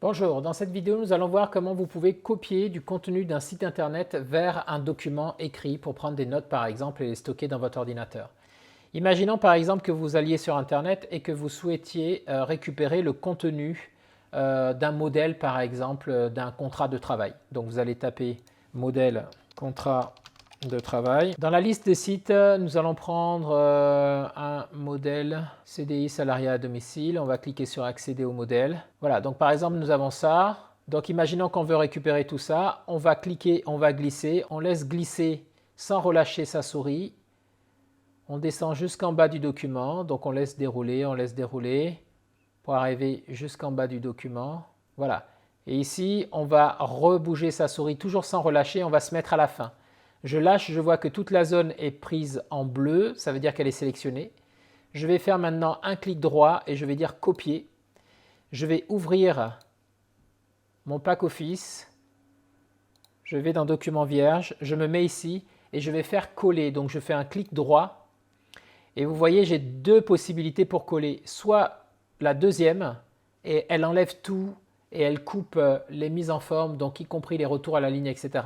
Bonjour, dans cette vidéo, nous allons voir comment vous pouvez copier du contenu d'un site internet vers un document écrit pour prendre des notes par exemple et les stocker dans votre ordinateur. Imaginons par exemple que vous alliez sur internet et que vous souhaitiez récupérer le contenu d'un modèle par exemple d'un contrat de travail. Donc vous allez taper modèle contrat de travail. Dans la liste des sites, nous allons prendre un modèle CDI salarié à domicile. On va cliquer sur accéder au modèle. Voilà, donc par exemple, nous avons ça. Donc imaginons qu'on veut récupérer tout ça. On va cliquer, on va glisser. On laisse glisser sans relâcher sa souris. On descend jusqu'en bas du document. Donc on laisse dérouler pour arriver jusqu'en bas du document. Voilà. Et ici, on va rebouger sa souris toujours sans relâcher. On va se mettre à la fin. Je lâche, je vois que toute la zone est prise en bleu, ça veut dire qu'elle est sélectionnée. Je vais faire maintenant un clic droit et je vais dire copier. Je vais ouvrir mon pack office. Je vais dans document vierge, je me mets ici et je vais faire coller. Donc je fais un clic droit et vous voyez j'ai deux possibilités pour coller. Soit la deuxième et elle enlève tout et elle coupe les mises en forme, donc y compris les retours à la ligne, etc.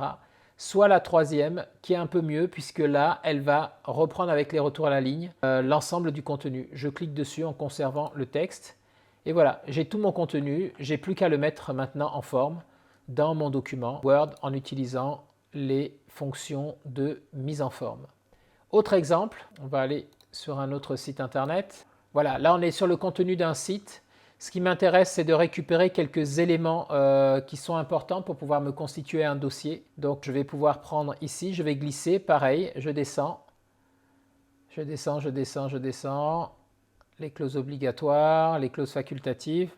Soit la troisième qui est un peu mieux puisque là, elle va reprendre avec les retours à la ligne l'ensemble du contenu. Je clique dessus en conservant le texte et voilà, j'ai tout mon contenu. J'ai plus qu'à le mettre maintenant en forme dans mon document Word en utilisant les fonctions de mise en forme. Autre exemple, on va aller sur un autre site internet. Voilà, là on est sur le contenu d'un site. Ce qui m'intéresse, c'est de récupérer quelques éléments qui sont importants pour pouvoir me constituer un dossier. Donc, je vais pouvoir prendre ici, je vais glisser, pareil, je descends. Je descends. Les clauses obligatoires, les clauses facultatives.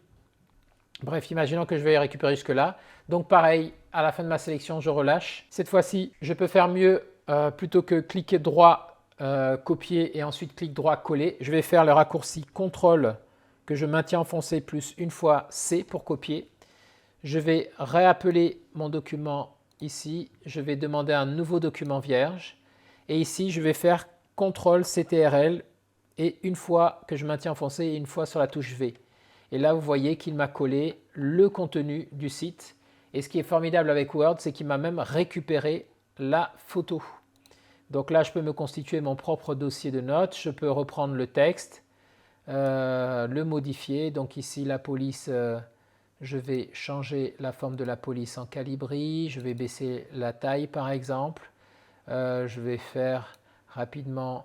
Bref, imaginons que je vais récupérer jusque-là. Donc, pareil, à la fin de ma sélection, je relâche. Cette fois-ci, je peux faire mieux plutôt que cliquer droit, copier et ensuite clic droit, coller. Je vais faire le raccourci CTRL que je maintiens enfoncé plus une fois C pour copier. Je vais réappeler mon document ici. Je vais demander un nouveau document vierge. Et ici, je vais faire CTRL CTRL et une fois que je maintiens enfoncé et une fois sur la touche V. Et là, vous voyez qu'il m'a collé le contenu du site. Et ce qui est formidable avec Word, c'est qu'il m'a même récupéré la photo. Donc là, je peux me constituer mon propre dossier de notes. Je peux reprendre le texte. Le modifier. Donc ici, la police, je vais changer la forme de la police en calibri. Je vais baisser la taille, par exemple. Je vais faire rapidement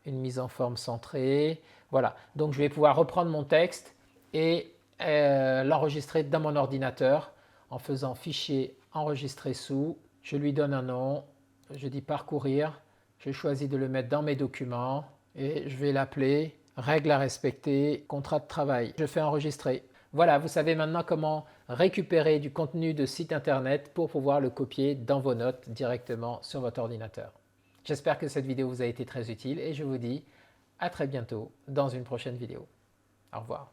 une mise en forme centrée. Voilà. Donc, je vais pouvoir reprendre mon texte et l'enregistrer dans mon ordinateur en faisant fichier enregistrer sous. Je lui donne un nom. Je dis parcourir. Je choisis de le mettre dans mes documents et je vais l'appeler règles à respecter, contrat de travail. Je fais enregistrer. Voilà, vous savez maintenant comment récupérer du contenu de site internet pour pouvoir le copier dans vos notes directement sur votre ordinateur. J'espère que cette vidéo vous a été très utile et je vous dis à très bientôt dans une prochaine vidéo. Au revoir.